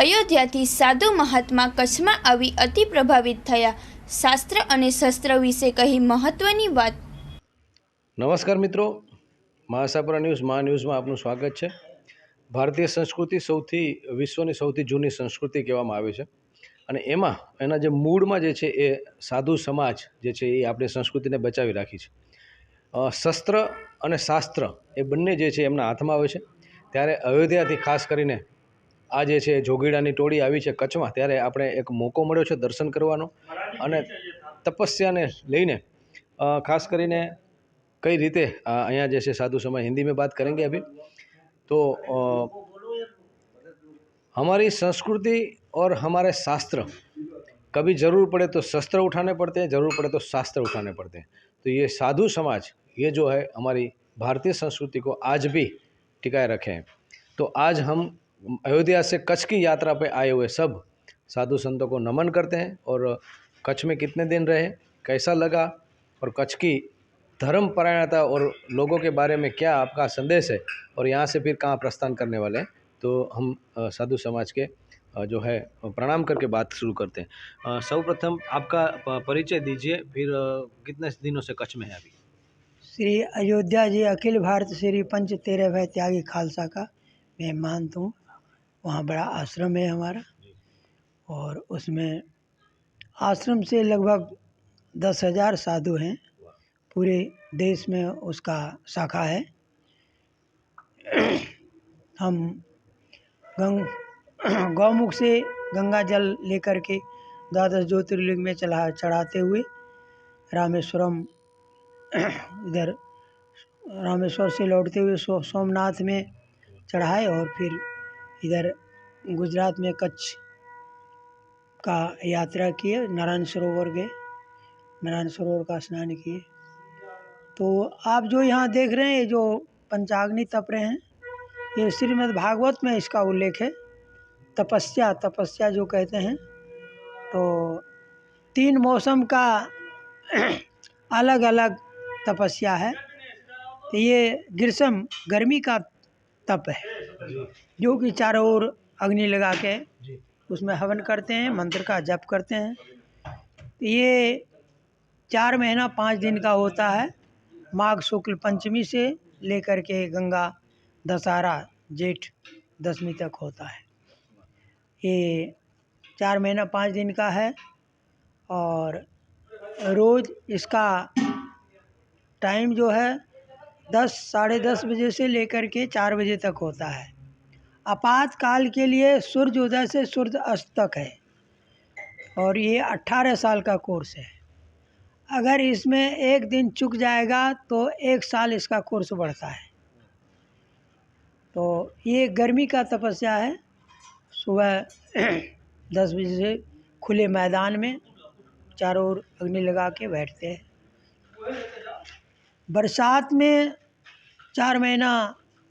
અયોધ્યાથી સાધુ મહાત્મા કચ્છમાં આવી અતિ પ્રભાવિત થયા. શાસ્ત્ર અને શસ્ત્ર વિશે કહી મહત્વની વાત. નમસ્કાર મિત્રો, મહાસાપરા ન્યૂઝમાં આપનું સ્વાગત છે. ભારતીય સંસ્કૃતિ વિશ્વની સૌથી જૂની સંસ્કૃતિ કહેવામાં આવે છે અને એના જે મૂળમાં જે છે એ સાધુ સમાજ જે છે એ આપણી સંસ્કૃતિને બચાવી રાખી છે. શસ્ત્ર અને શાસ્ત્ર એ બંને જે છે એમના હાથમાં આવે છે. ત્યારે અયોધ્યાથી ખાસ કરીને આ જે છે જોગીડાની ટોળી આવી છે કચ્છમાં, ત્યારે આપણે એક મોકો મળ્યો છે દર્શન કરવાનો અને તપસ્યાને લઈને ખાસ કરીને कई रीते यहाँ जैसे साधु समाज, हिंदी में बात करेंगे अभी तो हमारी संस्कृति और हमारे शास्त्र, कभी ज़रूर पड़े तो शस्त्र उठाने पड़ते हैं, ज़रूर पड़े तो शास्त्र उठाने पड़ते हैं. तो ये साधु समाज ये जो है हमारी भारतीय संस्कृति को आज भी टिकाए रखे हैं. तो आज हम अयोध्या से कच्छ की यात्रा पे आए हुए सब साधु संतों को नमन करते हैं और कच्छ में कितने दिन रहे, कैसा लगा और कच्छ की धर्मपरायणता और लोगों के बारे में क्या आपका संदेश है और यहाँ से फिर कहाँ प्रस्थान करने वाले हैं, तो हम साधु समाज के जो है प्रणाम करके बात शुरू करते हैं. सर्वप्रथम आपका परिचय दीजिए, फिर कितने दिनों से कच्छ में है अभी? श्री अयोध्या जी अखिल भारत श्री पंच तेरह भय त्यागी खालसा का मैं मानता हूँ. वहाँ बड़ा आश्रम है हमारा और उसमें आश्रम से लगभग 10,000 साधु हैं. पूरे देश में उसका शाखा है. हम गौमुख से गंगा जल लेकर के द्वादश ज्योतिर्लिंग में चढ़ाते हुए रामेश्वरम, इधर रामेश्वर से लौटते हुए सोमनाथ में चढ़ाए और फिर इधर गुजरात में कच्छ का यात्रा किए. नारायण सरोवर गए, नारायण सरोवर का स्नान किए. तो आप जो यहाँ देख रहे हैं, जो पंचाग्नि तप रहे हैं, ये श्रीमद् भागवत में इसका उल्लेख है. तपस्या जो कहते हैं, तो 3 मौसम का अलग अलग तपस्या है. तो ये ग्रीष्म गर्मी का तप है, जो कि चारों ओर अग्नि लगा के उसमें हवन करते हैं, मंत्र का जप करते हैं. ये 4 महीना 5 दिन का होता है. माघ शुक्ल पंचमी से लेकर के गंगा दशहरा जेठ दशमी तक होता है. ये 4 महीना 5 दिन का है और रोज़ इसका टाइम जो है 10 साढ़े 10 बजे से लेकर के 4 बजे तक होता है. आपातकाल के लिए सूर्य उदय से सूर्य अस्त तक है और ये 18 साल का कोर्स है. अगर इसमें एक दिन चूक जाएगा तो 1 साल इसका कोर्स बढ़ता है. तो ये गर्मी का तपस्या है. सुबह 10 बजे से खुले मैदान में चारों ओर अग्नि लगा के बैठते हैं. बरसात में 4 महीना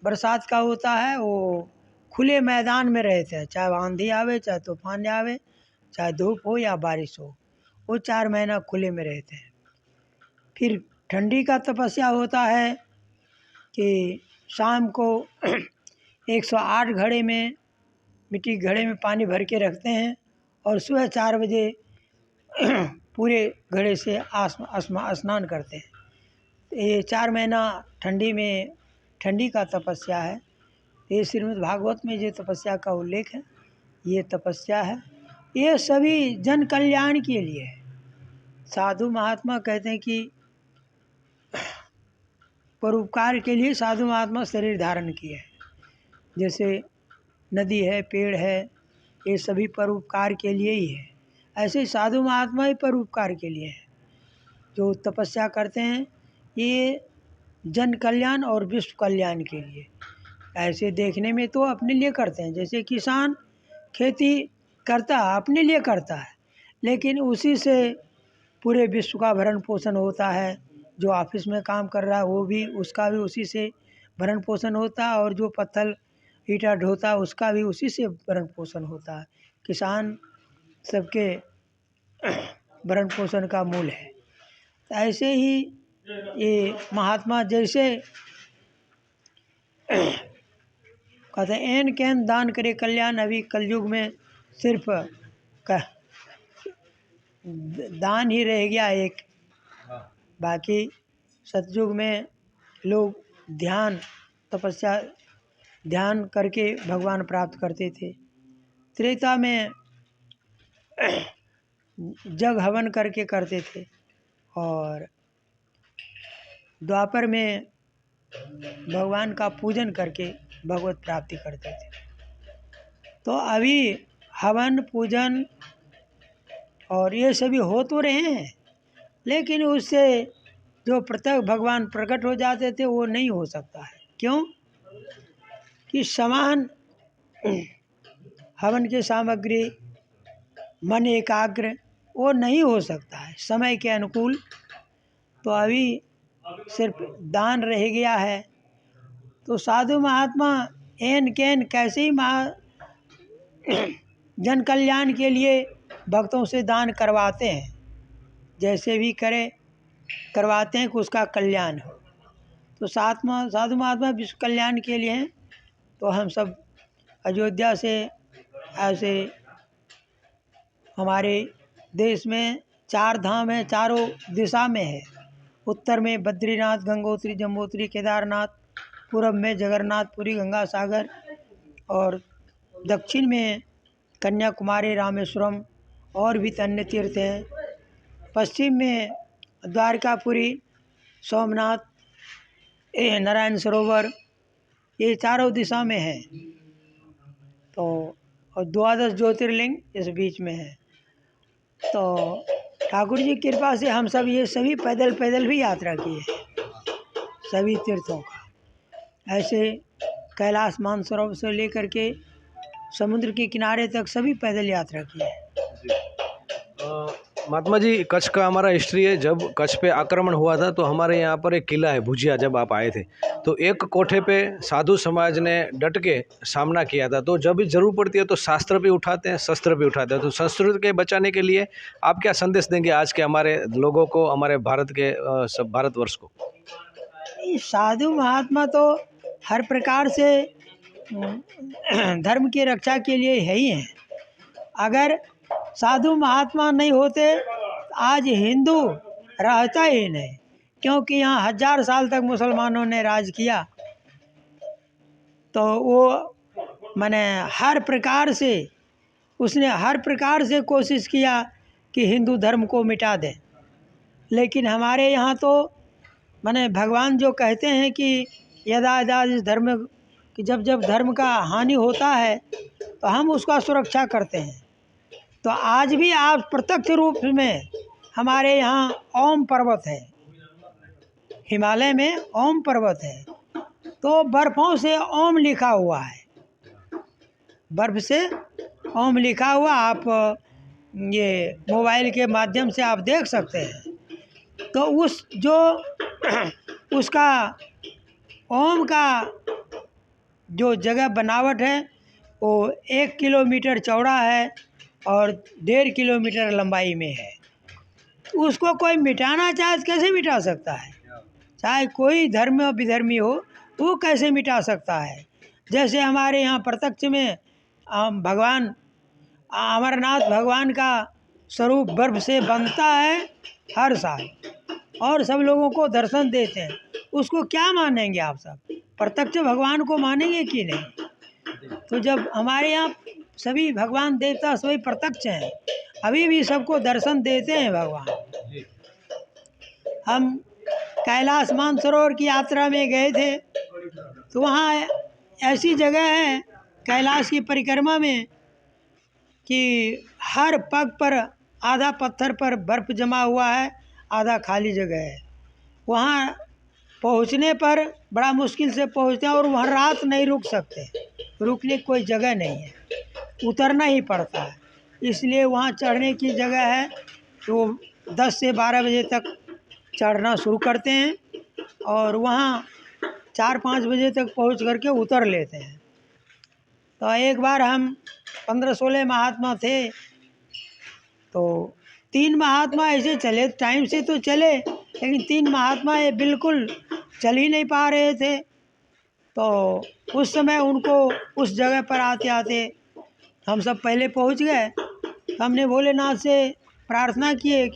बरसात का होता है, वो खुले मैदान में रहते हैं. चाहे आंधी आवे, चाहे तूफान आवे, चाहे धूप हो या बारिश हो, वो 4 महीना खुले में रहते हैं. फिर ठंडी का तपस्या होता है कि शाम को 108 घड़े में मिट्टी घड़े में पानी भर के रखते हैं और सुबह 4 बजे पूरे घड़े से स्नान करते हैं. ये 4 महीना ठंडी में ठंडी का तपस्या है. ये श्रीमद् भागवत में जो तपस्या का उल्लेख है, ये तपस्या है. ये सभी जन कल्याण के लिए है. साधु महात्मा कहते हैं कि परोपकार के लिए साधु महात्मा शरीर धारण किए हैं. जैसे नदी है, पेड़ है, ये सभी परोपकार के लिए ही है. ऐसे साधु महात्मा ही परोपकार के लिए है. जो तपस्या करते हैं ये जन कल्याण और विश्व कल्याण के लिए. ऐसे देखने में तो अपने लिए करते हैं. जैसे किसान खेती करता है अपने लिए करता है, लेकिन उसी से पूरे विश्व का भरण पोषण होता है. जो ऑफिस में काम कर रहा है वो भी, उसका भी उसी से भरण पोषण होता है और जो पत्थर ईंटा ढोता है उसका भी उसी से भरण पोषण होता है. किसान सबके भरण पोषण का मूल है. ऐसे ही ये महात्मा जैसे कहते एन कैन दान करे कल्याण। अभी कलयुग में सिर्फ क- दान ही रह गया एक, बाकी सतयुग में लोग ध्यान तपस्या ध्यान करके भगवान प्राप्त करते थे। त्रेता में जग हवन करके करते थे और द्वापर में भगवान का पूजन करके भगवत प्राप्ति करते थे। तो अभी हवन पूजन और ये सभी हो तो रहे हैं, लेकिन उससे जो प्रत्यक्ष भगवान प्रकट हो जाते थे वो नहीं हो सकता है। क्यों कि समान हवन की सामग्री, मन एकाग्र, वो नहीं हो सकता है समय के अनुकूल। तो अभी सिर्फ दान रह गया है। तो साधु महात्मा एन कैन कैसे ही जन कल्याण के लिए भक्तों से दान करवाते हैं, जैसे भी करवाते हैं कि उसका कल्याण हो। तो साधु महात्मा विश्व कल्याण के लिए हैं। तो हम सब अयोध्या से ऐसे हमारे देश में 4 धाम है, चारों दिशा में है। उत्तर में बद्रीनाथ, गंगोत्री, जम्बोत्री, केदारनाथ, पूरब में जगन्नाथपुरी, गंगा सागर, और दक्षिण में कन्याकुमारी, रामेश्वरम और भी अन्य तीर्थ हैं। पश्चिम में द्वारकापुरी, सोमनाथ, नारायण सरोवर, ये चारों दिशा में है। तो और 12 ज्योतिर्लिंग इस बीच में है। तो ठाकुर जी की कृपा से हम सब ये सभी पैदल भी यात्रा किए हैं, सभी तीर्थों का। ऐसे कैलाश मानसरोवर से लेकर के समुद्र के किनारे तक सभी पैदल यात्रा की है। महात्मा जी, कच्छ का हमारा हिस्ट्री है। जब कच्छ पे आक्रमण हुआ था तो हमारे यहाँ पर एक किला है भुजिया, जब आप आए थे तो एक कोठे पे साधु समाज ने डट के सामना किया था। तो जब भी जरूर पड़ती है तो शास्त्र भी उठाते हैं, शस्त्र भी उठाते हैं। तो संस्कृति के बचाने के लिए आप क्या संदेश देंगे आज के हमारे लोगों को, हमारे भारत के सब भारतवर्ष को? साधु महात्मा तो हर प्रकार से धर्म की रक्षा के लिए है ही हैं। अगर साधु महात्मा नहीं होते आज हिंदू रहता ही नहीं, क्योंकि यहाँ 1000 साल तक मुसलमानों ने राज किया। तो वो मैंने हर प्रकार से उसने हर प्रकार से कोशिश किया कि हिंदू धर्म को मिटा दें। लेकिन हमारे यहाँ तो मैंने भगवान जो कहते हैं कि यदा यदा इस धर्म कि जब जब धर्म का हानि होता है तो हम उसका सुरक्षा करते हैं। तो आज भी आप प्रत्यक्ष रूप में हमारे यहाँ ओम पर्वत है, हिमालय में ओम पर्वत है। तो बर्फ़ों से ओम लिखा हुआ है, बर्फ़ से ओम लिखा हुआ आप ये मोबाइल के माध्यम से आप देख सकते हैं। तो उस जो उसका ओम का जो जगह बनावट है वो 1 किलोमीटर चौड़ा है और 1.5 किलोमीटर लंबाई में है। उसको कोई मिटाना चाहे तो कैसे मिटा सकता है? चाहे कोई धर्म विधर्मी हो वो कैसे मिटा सकता है? जैसे हमारे यहाँ प्रत्यक्ष में भगवान अमरनाथ भगवान का स्वरूप बर्फ से बनता है हर साल और सब लोगों को दर्शन देते हैं। उसको क्या मानेंगे आप सब? प्रत्यक्ष भगवान को मानेंगे कि नहीं? तो जब हमारे यहाँ सभी भगवान देवता सभी प्रत्यक्ष हैं, अभी भी सबको दर्शन देते हैं भगवान। हम कैलाश मानसरोवर की यात्रा में गए थे तो वहाँ ऐसी जगह है कैलाश की परिक्रमा में कि हर पग पर आधा पत्थर पर बर्फ़ जमा हुआ है, आधा खाली जगह है। वहाँ पहुँचने पर बड़ा मुश्किल से पहुँचते हैं और वहाँ रात नहीं रुक सकते, रुकने की कोई जगह नहीं है, उतरना ही पड़ता है। इसलिए वहाँ चढ़ने की जगह है तो 10 से 12 बजे तक चढ़ना शुरू करते हैं और वहाँ 4-5 बजे तक पहुँच करके उतर लेते हैं। तो एक बार हम 15-16 महात्मा थे तो 3 महात्मा ऐसे चले, टाइम से तो चले, लेकिन 3 महात्मा ये बिल्कुल चल ही नहीं पा रहे थे। तो उस समय उनको उस जगह पर आते आते हम सब पहले पहुंच गए। तो हमने भोलेनाथ से प्रार्थना किए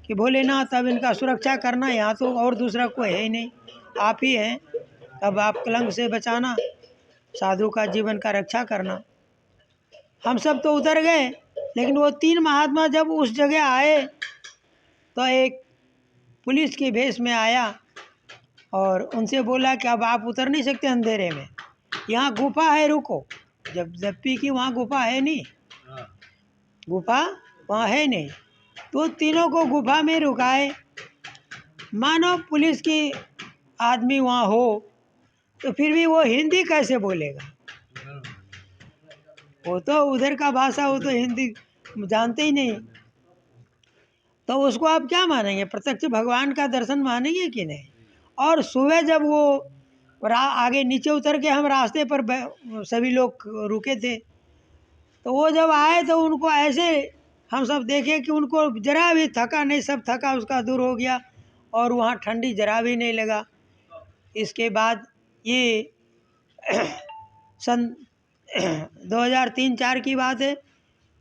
कि भोलेनाथ अब इनका सुरक्षा करना, यहाँ तो और दूसरा कोई है ही नहीं, आप ही हैं, अब आप कलंक से बचाना, साधु का जीवन का रक्षा करना। हम सब तो उतर गए, लेकिन वो 3 महात्मा जब उस जगह आए तो एक पुलिस के भेष में आया और उनसे बोला कि अब आप उतर नहीं सकते अंधेरे में, यहाँ गुफा है, रुको। जबकि कि वहाँ गुफा है नहीं, गुफा वहाँ है नहीं। तो तीनों को गुफा में रुकाए। मानो पुलिस की आदमी वहाँ हो तो फिर भी वो हिंदी कैसे बोलेगा? वो तो उधर का भाषा, वो तो हिंदी जानते ही नहीं। तो उसको आप क्या मानेंगे? प्रत्यक्ष भगवान का दर्शन मानेंगे कि नहीं? और सुबह जब वो आगे नीचे उतर के हम रास्ते पर सभी लोग रुके थे, तो वो जब आए तो उनको ऐसे हम सब देखे कि उनको जरा भी थका नहीं, सब थका उसका दूर हो गया और वहाँ ठंडी जरा भी नहीं लगा। इसके बाद ये सन 2003-4 की बात है।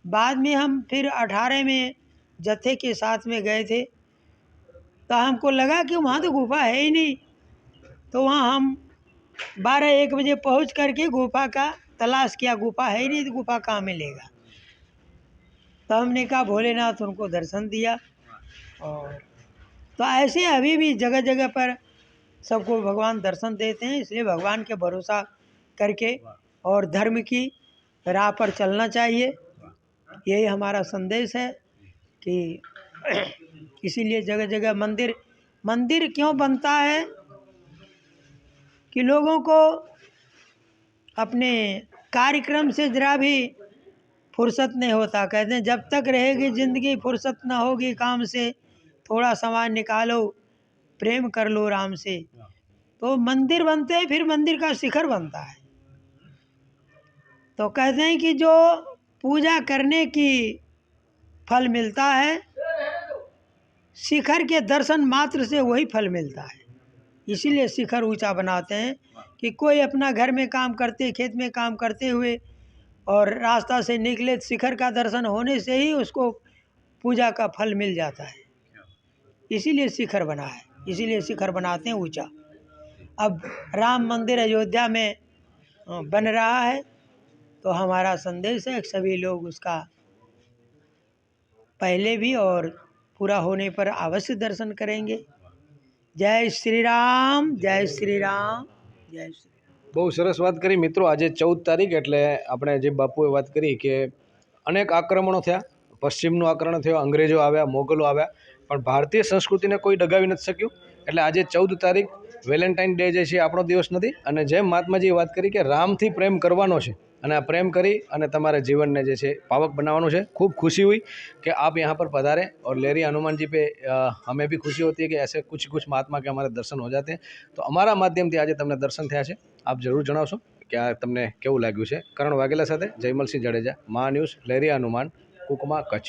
बाद में हम फिर 18 में जत्थे के साथ में गए थे, तो हमको लगा कि वहाँ तो गुफा है ही नहीं। तो वहाँ हम 12-1 बजे पहुँच करके गुफा का तलाश किया, गुफा है ही नहीं तो गुफा कहाँ मिलेगा। तो हमने कहा भोलेनाथ उनको दर्शन दिया। और तो ऐसे अभी भी जगह जगह पर सबको भगवान दर्शन देते हैं, इसलिए भगवान के भरोसा करके और धर्म की राह पर चलना चाहिए। यही हमारा संदेश है कि इसीलिए जगह जगह मंदिर क्यों बनता है कि लोगों को अपने कार्यक्रम से जरा भी फुर्सत नहीं होता। कहते हैं जब तक रहेगी ज़िंदगी फुर्सत ना होगी काम से, थोड़ा समय निकालो प्रेम कर लो राम से। तो मंदिर बनते हैं, फिर मंदिर का शिखर बनता है। तो कहते हैं कि जो पूजा करने की फल मिलता है, शिखर के दर्शन मात्र से वही फल मिलता है। इसीलिए शिखर ऊंचा बनाते हैं कि कोई अपना घर में काम करते, खेत में काम करते हुए और रास्ता से निकले, शिखर का दर्शन होने से ही उसको पूजा का फल मिल जाता है। इसीलिए शिखर बना है, इसीलिए शिखर बनाते हैं ऊंचा। अब राम मंदिर अयोध्या में बन रहा है, तो हमारा संदेश है कि सभी लोग उसका पहले भी और पूरा होने पर अवश्य दर्शन करेंगे। जय श्री राम, जय श्री राम, जय श्री राम। બહુ સરસ વાત કરી મિત્રો। આજે 14 તારીખ એટલે આપણે જે બાપુએ વાત કરી કે અનેક આક્રમણો થયા, પશ્ચિમનું આક્રમણ થયું, અંગ્રેજો આવ્યા, મોગલો આવ્યા, પણ ભારતીય સંસ્કૃતિને કોઈ ડગાવી નથી શક્યું। એટલે આજે 14 તારીખ વેલેન્ટાઇન ડે જે છે આપણો દિવસ નથી। અને જેમ મહાત્માજીએ વાત કરી કે રામથી પ્રેમ કરવાનો છે અને આ પ્રેમ કરી અને તમારા જીવનને જે છે પાવક બનાવવાનું છે। ખૂબ खुशी हुई कि आप यहाँ पर पधारे और लेरी हनुमान जी पे हमें भी खुशी होती है कि ऐसे कुछ महात्मा के हमारे दर्शन हो जाते हैं। तो अमारा माध्यमથી આજે તમને દર્શન થયા છે। આપ જરૂર જણાવશો કે આ તમને કેવું લાગ્યું છે। કરણ વાઘેલા સાથે જયમલસિંહ જાડેજા, મા ન્યૂઝ, લેરી હનુમાન, કુકમા, કચ્છ।